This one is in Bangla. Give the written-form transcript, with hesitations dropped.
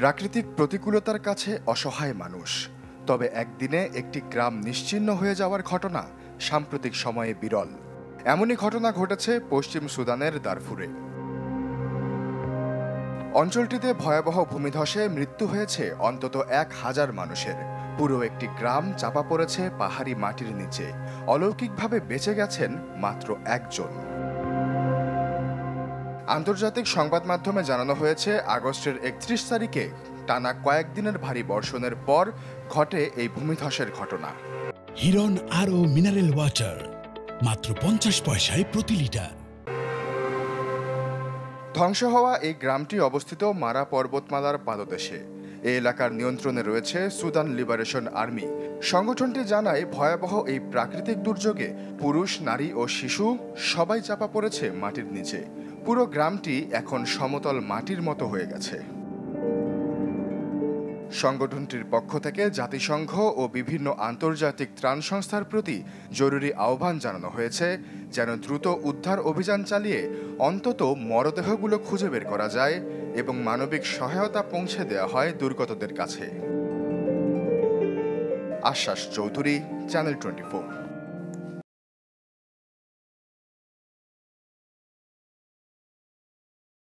প্রাকৃতিক প্রতিকূলতার কাছে অসহায় মানুষ। তবে একদিনে একটি গ্রাম নিশ্চিহ্ন হয়ে যাওয়ার ঘটনা সাম্প্রতিক সময়ে বিরল। এমনই ঘটনা ঘটেছে পশ্চিম সুদানের দারফুরে। অঞ্চলটিতে ভয়াবহ ভূমিধসে মৃত্যু হয়েছে অন্তত ১,০০০ মানুষের। পুরো একটি গ্রাম চাপা পড়েছে পাহাড়ি মাটির নিচে। অলৌকিকভাবে বেঁচে গেছেন মাত্র একজন। আন্তর্জাতিক সংবাদ মাধ্যমে জানানো হয়েছে, আগস্টের ৩১ তারিখে টানা কয়েকদিনের ভারী বর্ষণের পর ঘটে এই ভূমিধসের ঘটনা। হিরন আরও মিনারেল ওয়াটার মাত্র ৫০ পয়সায় প্রতি লিটার। ধ্বংস হওয়া এই গ্রামটি অবস্থিত মারা পর্বতমালার পাদদেশে। এই এলাকার নিয়ন্ত্রণে রয়েছে সুদান লিবারেশন আর্মি। সংগঠনটি জানায়, ভয়াবহ এই প্রাকৃতিক দুর্যোগে পুরুষ, নারী ও শিশু সবাই চাপা পড়েছে মাটির নিচে। পুরো গ্রামটি এখন সমতল মাটির মতো হয়ে গেছে। সংগঠনটির পক্ষ থেকে জাতিসংঘ ও বিভিন্ন আন্তর্জাতিক ত্রাণ সংস্থার প্রতি জরুরি আহ্বান জানানো হয়েছে, যেন দ্রুত উদ্ধার অভিযান চালিয়ে অন্তত মরদেহগুলো খুঁজে বের করা যায় এবং মানবিক সহায়তা পৌঁছে দেওয়া হয় দুর্গতদের কাছে। আশ্বাস চৌধুরী, চ্যানেল 24।